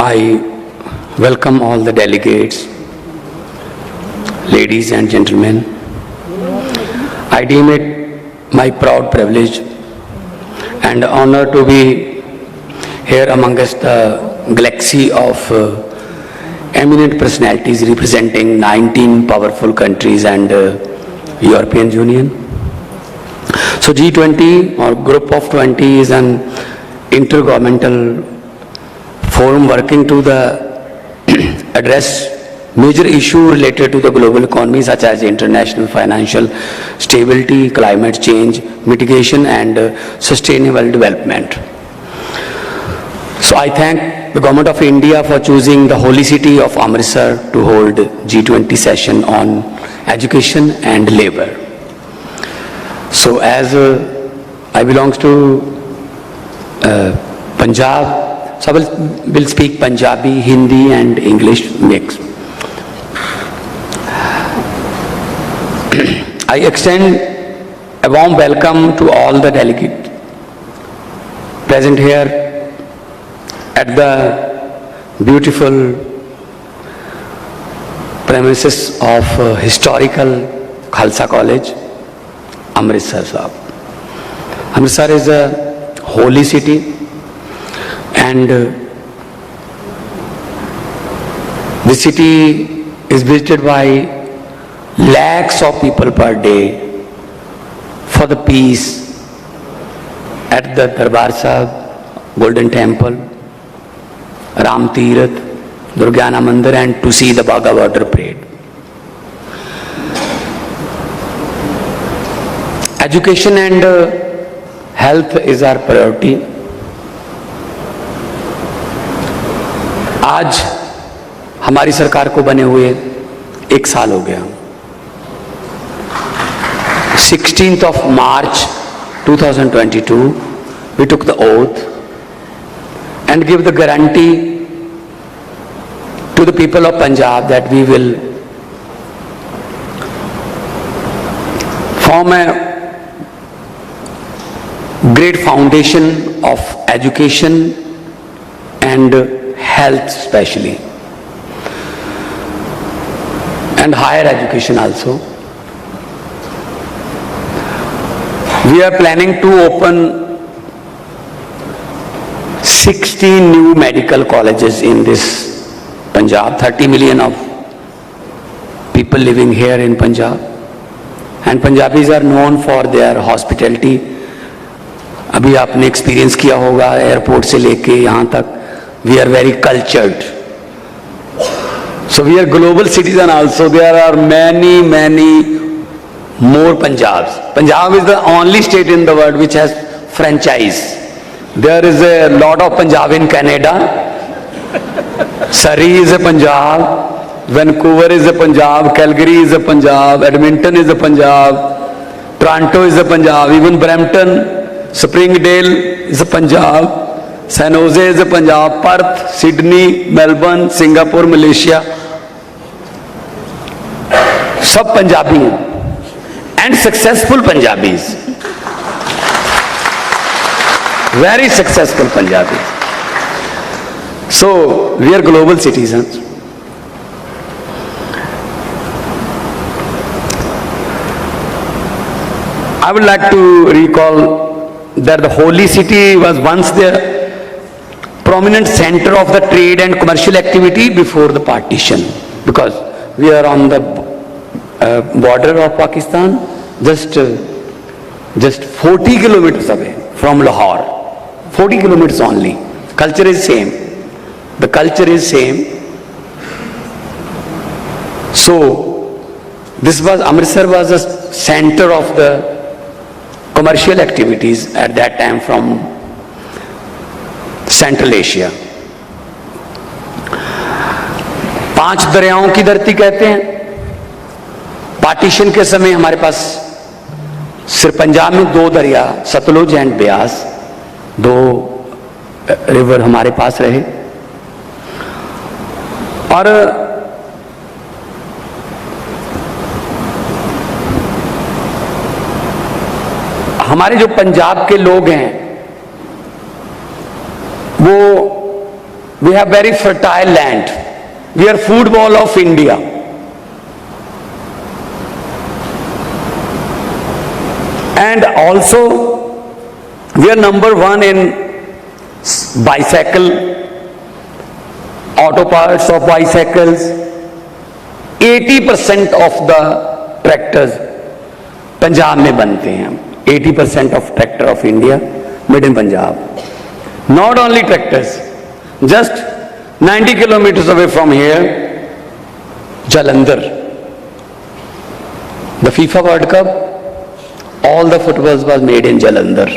I welcome all the delegates, ladies and gentlemen. I deem it my proud privilege and honor to be here amongst the galaxy of eminent personalities representing 19 powerful countries and European Union. So G20 or Group of 20 is an intergovernmental forum working to address major issues related to the global economy such as international financial stability, climate change, mitigation and sustainable development. So I thank the Government of India for choosing the holy city of Amritsar to hold G20 session on education and labor. So as I belong to Punjab, so I will speak Punjabi, Hindi and English mix. I extend a warm welcome to all the delegates present here at the beautiful premises of historical Khalsa College, Amritsar Sahib. Amritsar is a holy city and the city is visited by lakhs of people per day for the peace at the Darbar Sahib, Golden Temple, Ram Tirath, Durgyana Mandir and to see the Bagha Border Parade. Education and health is our priority. आज हमारी सरकार को बने हुए 1 साल हो गया. 16th of March 2022 we took the oath and give the guarantee to the people of Punjab that we will form a great foundation of education and health especially and higher education also. We are planning to open 16 new medical colleges in this Punjab, 30 million of people living here in Punjab and Punjabis are known for their hospitality. अभी आपने experience किया होगा airport से लेके यहाँ तक. We are very cultured. So we are global citizen also. There are many more Punjabs. Punjab is the only state in the world which has franchise. There is a lot of Punjab in Canada. Surrey is a Punjab. Vancouver is a Punjab. Calgary is a Punjab. Edmonton is a Punjab. Toronto is a Punjab. Even Brampton, Springdale is a Punjab. San Jose is a Punjab, Perth, Sydney, Melbourne, Singapore, Malaysia. सब पंजाबी हैं and successful Punjabis. Very successful Punjabis. So we are global citizens. I would like to recall that the holy city was once the prominent center of the trade and commercial activity before the partition, because we are on the border of Pakistan, just 40 kilometers away from Lahore. 40 kilometers only. Culture is same. The culture is same. So this was Amritsar was a center of the commercial activities at that time from central Asia. 5 दरियाओं की धरती कहते हैं. Partition के समय हमारे पास सिर्फ पंजाब में 2 दरिया सतलुज एंड ब्यास, 2 रिवर हमारे पास रहे और हमारे जो पंजाब के लोग हैं वो We have very fertile land. We are food ball of India. And also, we are number one in bicycle, auto parts of bicycles. 80% of the tractors Punjab में बनते हैं. 80% of tractor of India made in Punjab. Not only tractors, just 90 kilometers away from here, Jalandhar. The FIFA World Cup, all the footballs was made in Jalandhar.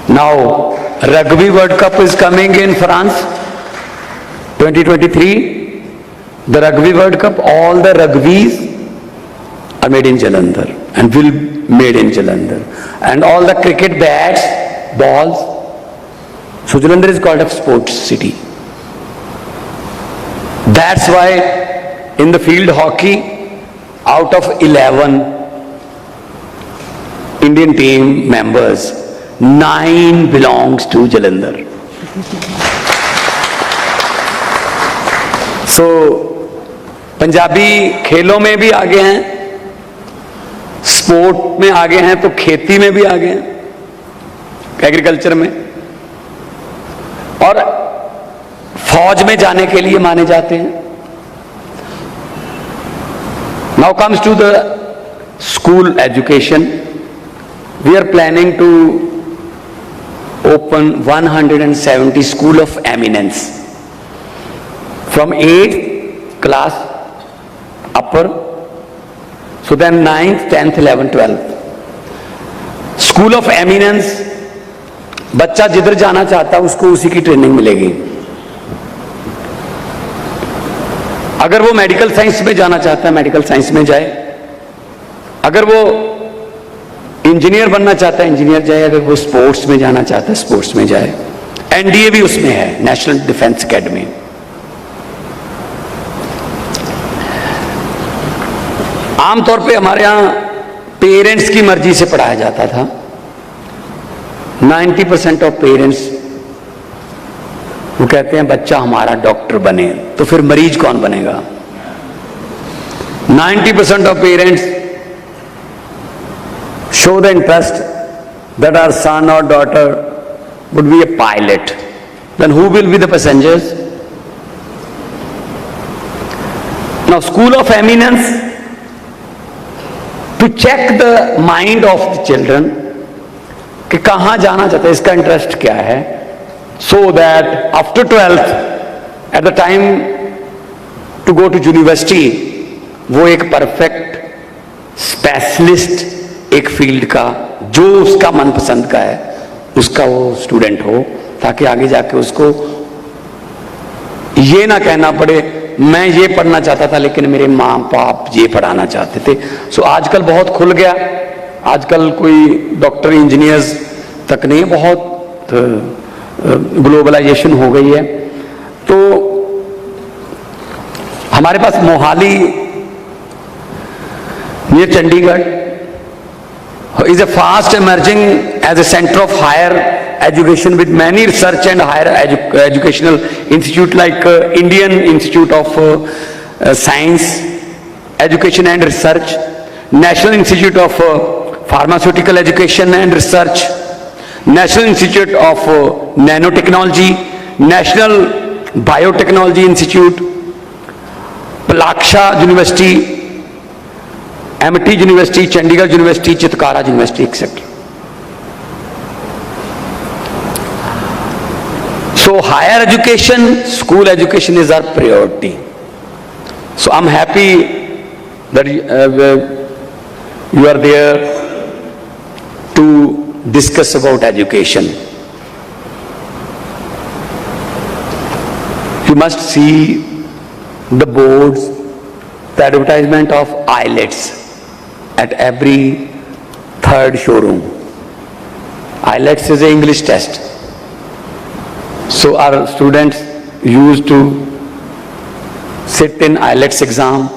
Now, Rugby World Cup is coming in France, 2023. The Rugby World Cup, all the rugbies are made in Jalandhar and will be made in Jalandhar. And all the cricket bats, balls. So Jalandhar is called a sports city. That's why in the field hockey, out of 11 Indian team members, 9 belongs to Jalandhar. So Punjabi खेलों में भी आगे हैं, sport में आगे हैं, तो खेती में भी आगे हैं, एग्रीकल्चर में, और फौज में जाने के लिए माने जाते हैं. Now comes to the school education. We are planning to open 170 school of eminence from 8th class upper, so then 9th, 10th, 11th, 12th. School of eminence, बच्चा जिधर जाना चाहता है उसको उसी की ट्रेनिंग मिलेगी. अगर वो मेडिकल साइंस में जाना चाहता है मेडिकल साइंस में जाए, अगर वो इंजीनियर बनना चाहता है इंजीनियर जाए, अगर वो स्पोर्ट्स में जाना चाहता है स्पोर्ट्स में जाए. एनडीए भी उसमें है, नेशनल डिफेंस एकेडमी. आमतौर पे हमारे यहाँ पेरेंट्स की मर्जी से पढ़ाया जाता था. 90% ऑफ पेरेंट्स वो कहते हैं बच्चा हमारा डॉक्टर बने, तो फिर मरीज कौन बनेगा? 90% of parents show the interest that our son or daughter would be a pilot. Then who will be the passengers? Now school of eminence, to check the mind of the children कि कहां जाना चाहते हैं, इसका interest क्या है, so that after 12th at the time to go to university वो एक परफेक्ट स्पेशलिस्ट एक फील्ड का जो उसका मनपसंद का है उसका वो स्टूडेंट हो, ताकि आगे जाके उसको ये ना कहना पड़े मैं ये पढ़ना चाहता था लेकिन मेरे माँ बाप ये पढ़ाना चाहते थे. सो आजकल बहुत खुल गया, आजकल कोई डॉक्टर इंजीनियर्स तक नहीं, बहुत ग्लोबलाइजेशन हो गई है. तो हमारे पास Mohali near Chandigarh is a fast emerging as a center of higher education with many research and higher educational institute like Indian Institute of Science, Education and Research, National Institute of Pharmaceutical Education and Research, National Institute of Nanotechnology, National Biotechnology Institute, Palaksha University, MIT University, Chandigarh University, Chitkara University, etc. So higher education, school education is our priority. So I'm happy that you are there to discuss about education. You must see the boards, the advertisement of IELTS at every third showroom. IELTS is an English test. So our students used to sit in IELTS exam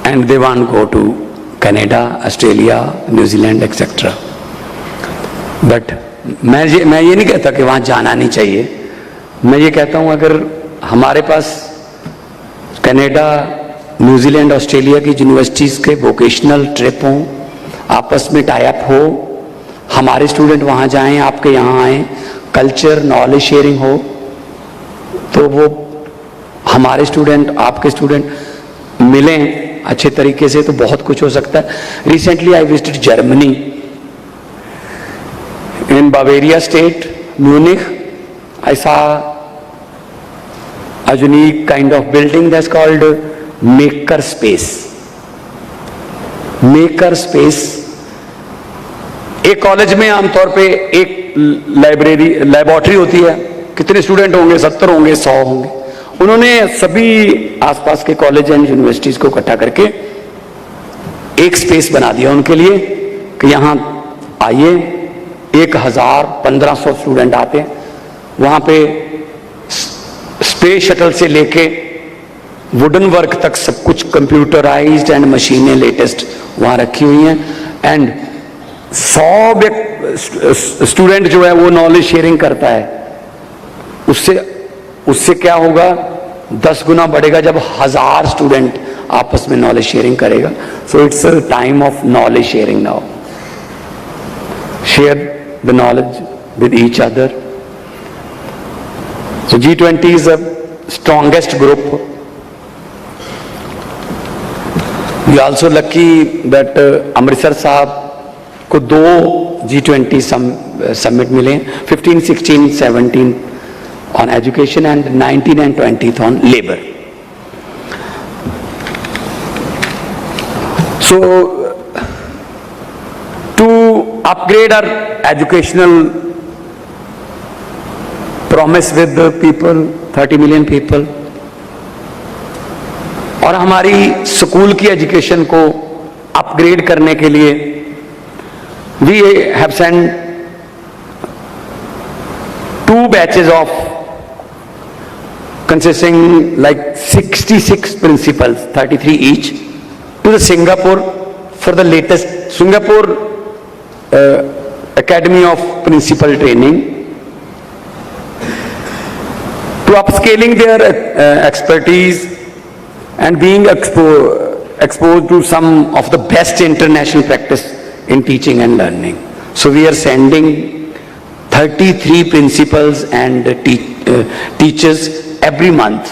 and they want to go to Canada, Australia, New Zealand, etc. But मैं ये नहीं कहता कि वहाँ जाना नहीं चाहिए, मैं ये कहता हूं अगर हमारे पास कनाडा, न्यूजीलैंड, ऑस्ट्रेलिया की यूनिवर्सिटीज़ के वोकेशनल ट्रिप हों, आपस में टाई अप हो, हमारे स्टूडेंट वहाँ जाएं, आपके यहाँ आएँ, कल्चर नॉलेज शेयरिंग हो, तो वो हमारे स्टूडेंट आपके स्टूडेंट मिलें अच्छे तरीके से तो बहुत कुछ हो सकता है। Recently I visited Germany, in Bavaria state, Munich. I saw a unique kind of building that's called maker space. Maker space एक कॉलेज में आमतौर पे एक लैबोरेटरी होती है, कितने स्टूडेंट होंगे, 70 होंगे, 100 होंगे। उन्होंने सभी आसपास के कॉलेज एंड यूनिवर्सिटीज को इकट्ठा करके एक स्पेस बना दिया उनके लिए कि यहां आइए, 1000 1500 स्टूडेंट आते हैं। वहां पे स्पेस शटल से लेके वुडन वर्क तक सब कुछ कंप्यूटराइज्ड एंड मशीनें लेटेस्ट वहां रखी हुई हैं। एंड 100 स्टूडेंट जो है वो नॉलेज शेयरिंग करता है। उससे क्या होगा, 10 गुना बढ़ेगा जब 1000 स्टूडेंट आपस में नॉलेज शेयरिंग करेगा। So it's a time of knowledge sharing now. Share the knowledge with each other. So G20 is the strongest group. We also lucky that Amritsar साहब को 2 G20 summit मिले, 15, 16, 17 on education and 19 and 20th on labor. So to upgrade our educational promise with the people, 30 million people, और हमारी school की education को upgrade करने के लिए we have sent 2 batches of consisting like 66 principals, 33 each, to the Singapore for the latest Singapore Academy of Principal Training, to upscaling their expertise and being exposed to some of the best international practice in teaching and learning. So we are sending 33 principals and teachers every month.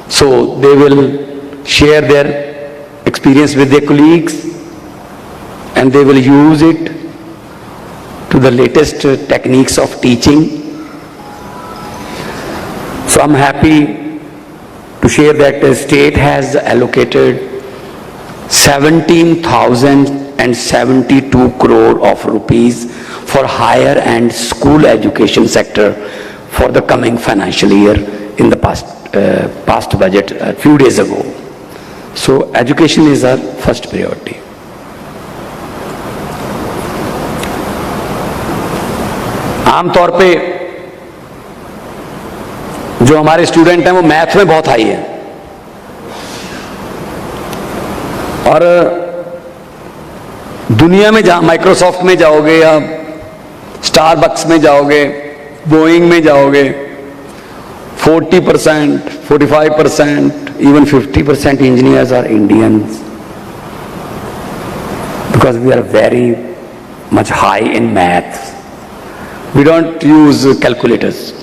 So they will share their experience with their colleagues and they will use it to the latest techniques of teaching. So I'm happy to share that the state has allocated 17,072 crore of rupees for higher and school education sector for the coming financial year in the past budget a few days ago. So education is our first priority. आमतौर पे जो हमारे student हैं वो math में बहुत high है और दुनिया में जहां माइक्रोसॉफ्ट में जाओगे या स्टारबक्स में जाओगे, बोइंग में जाओगे, 40%, 45%, even 50% engineers are Indians because we are very much high in maths. We don't use calculators.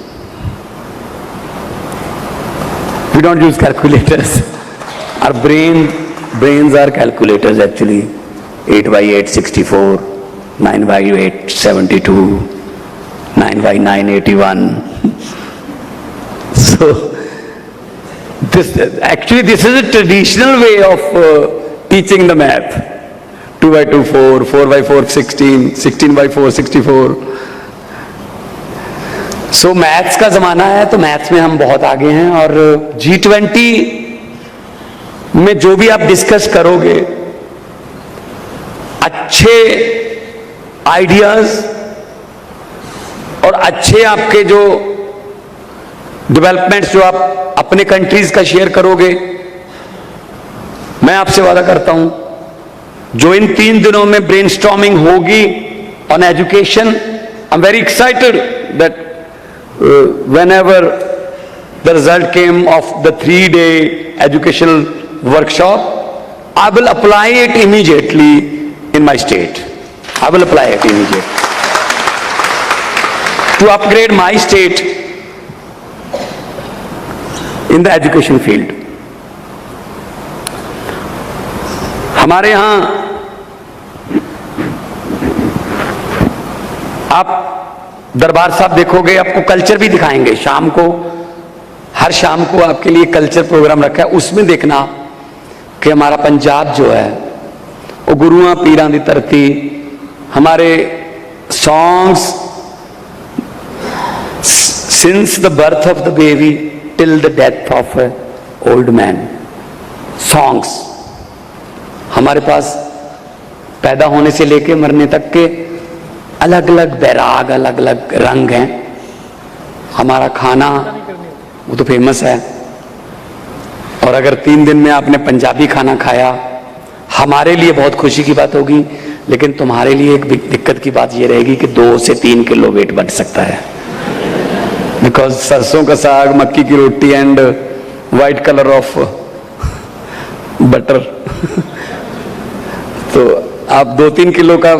We don't use calculators. Our brains are calculators actually. 8 by 8, 64, 9 by 8, 72, 9 by 9, 81. So, this is a traditional way of teaching the math. 2 by 2, 4, 4 by 4, 16, 16 by 4, 64. So, maths का जमाना है तो maths में हम बहुत आगे हैं और G20 में जो भी आप डिस्कस करोगे, अच्छे आइडियाज और अच्छे आपके जो डेवलपमेंट्स जो आप अपने कंट्रीज का शेयर करोगे, मैं आपसे वादा करता हूं जो इन 3 दिनों में ब्रेनस्टॉर्मिंग होगी on education, I am very excited that whenever the result came of the 3-day educational workshop, I will apply it immediately in my state. I will apply it immediately to upgrade my state in the education field. हमारे यहाँ आप दरबार साहब देखोगे, आपको culture भी दिखाएंगे शाम को, हर शाम को आपके लिए कल्चर प्रोग्राम रखा है। उसमें देखना कि हमारा पंजाब जो है वो गुरुआं पीरां दी धरती, हमारे songs since the birth of the baby till the death of A old man, songs हमारे पास पैदा होने से लेके मरने तक के अलग अलग बैराग, अलग अलग रंग हैं। हमारा खाना वो तो फेमस है, और अगर 3 दिन में आपने पंजाबी खाना खाया, हमारे लिए बहुत खुशी की बात होगी, लेकिन तुम्हारे लिए एक दिक्कत की बात ये रहेगी कि 2 से 3 किलो वेट बढ़ सकता है, बिकॉज सरसों का साग, मक्की की रोटी and white colour of butter तो आप 2-3 किलो का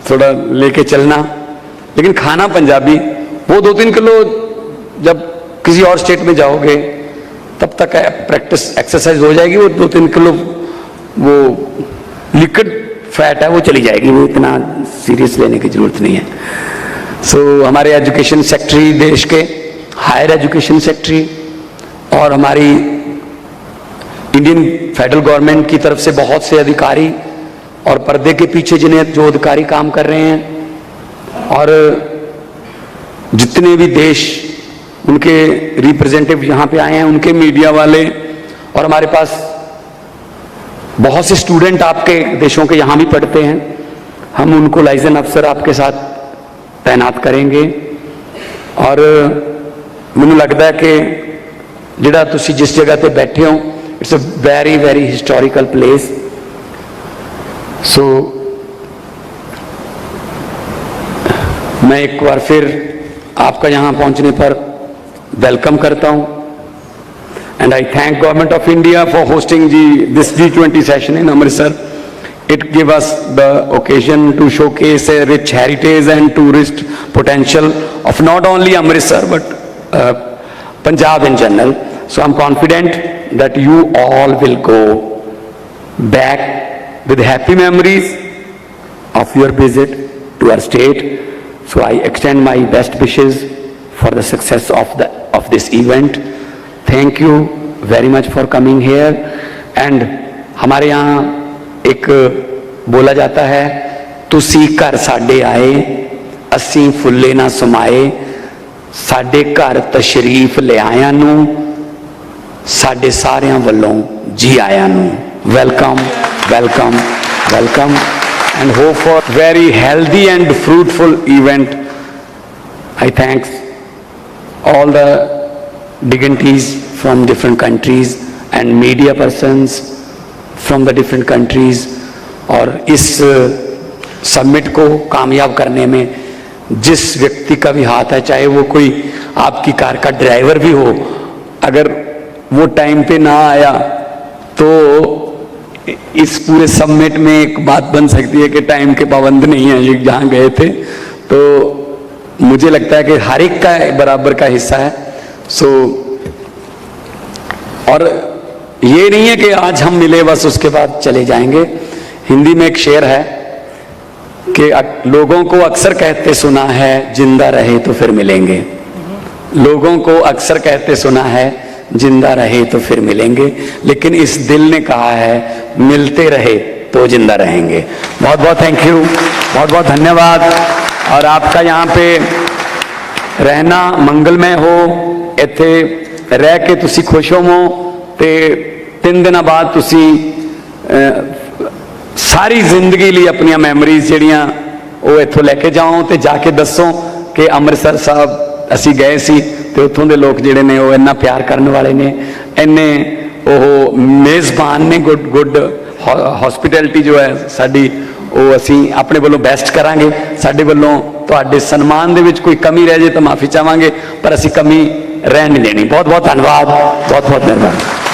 थोड़ा लेके चलना, लेकिन खाना पंजाबी, वो 2-3 किलो जब किसी और स्टेट में जाओगे तब तक प्रैक्टिस एक्सरसाइज हो जाएगी, वो 2-3 किलो वो लिक्विड फैट है वो चली जाएगी, वो इतना सीरियस लेने की जरूरत नहीं है। सो हमारे एजुकेशन सेक्रेटरी, देश के हायर एजुकेशन सेक्रेटरी, और हमारी इंडियन फेडरल गवर्नमेंट की तरफ से बहुत से अधिकारी और पर्दे के पीछे जिन्हें जो अधिकारी काम कर रहे हैं, और जितने भी देश उनके रिप्रेजेंटेटिव यहाँ पे आए हैं, उनके मीडिया वाले, और हमारे पास बहुत से स्टूडेंट आपके देशों के यहाँ भी पढ़ते हैं, हम उनको लाइसेंस अफसर आपके साथ तैनात करेंगे। और मैंने लगता है कि जिहड़ा तुसी जिस जगह पे बैठे हो, it's a very very historical place. So मैं एक बार फिर आपका यहाँ पहुँचने पर वेलकम करता हूँ, and I thank government of India for hosting this G20 session in Amritsar. It gave us the occasion to showcase a rich heritage and tourist potential of not only Amritsar but Punjab in general. So I'm confident that you all will go back with happy memories of your visit to our state. So I extend my best wishes for the success of this event. Thank you very much for coming here. And हमारे यहाँ एक बोला जाता है, तुसी घर साडे आए असी फुल्ले ना समाए, साडे घर तशरीफ ले आया नू साडे सारियां वल्लों जी आया नू. Welcome welcome welcome and hope for very healthy and fruitful event. I thank all the dignitaries from different countries and media persons from the different countries. और इस समिट को कामयाब करने में जिस व्यक्ति का भी हाथ है, चाहे वो कोई आपकी कार का ड्राइवर भी हो, अगर वो टाइम पे ना आया तो इस पूरे समिट में एक बात बन सकती है कि टाइम के पाबंद नहीं है ये जहाँ गए थे. तो मुझे लगता है कि हर एक का बराबर का हिस्सा है. सो और ये नहीं है कि आज हम मिले बस उसके बाद चले जाएंगे. हिंदी में एक शेर है कि लोगों को अक्सर कहते सुना है जिंदा रहे तो फिर मिलेंगे. लोगों को अक्सर कहते सुना है जिंदा रहे तो फिर मिलेंगे, लेकिन इस दिल ने कहा है मिलते रहे तो जिंदा रहेंगे. बहुत बहुत थैंक यू, बहुत बहुत धन्यवाद. और आपका यहाँ पे रहना मंगलमय हो, इत्थे रह के तुसी खुश होवो ते 3 दिन बाद तुसी सारी जिंदगी लिए अपनी मेमोरीज जड़ियां वो इत्थों लैके जाओ ते जाके दसो कि अमृतसर साहब असी गए सी ते उत्थों दे लोग जिहड़े ने वो इन्ना प्यार करने वाले ने, इन्ने वो मेज़बान ने, गुड ਹੌਸਪਿਟੈਲਿਟੀ ਜੋ ਹੈ ਸਾਡੀ ਉਹ ਅਸੀਂ ਆਪਣੇ ਵੱਲੋਂ ਬੈਸਟ ਕਰਾਂਗੇ। ਸਾਡੇ ਵੱਲੋਂ ਤੁਹਾਡੇ ਸਨਮਾਨ ਦੇ ਵਿੱਚ ਕੋਈ ਕਮੀ ਰਹਿ ਜੇ ਤਾਂ ਮਾਫੀ ਚਾਹਾਂਗੇ, ਪਰ ਅਸੀਂ ਕਮੀ ਰਹਿਣ ਨਹੀਂ ਦੇਣੀ। ਬਹੁਤ ਬਹੁਤ ਧੰਨਵਾਦ, ਬਹੁਤ ਬਹੁਤ ਮਿਹਰਬਾਨੀ।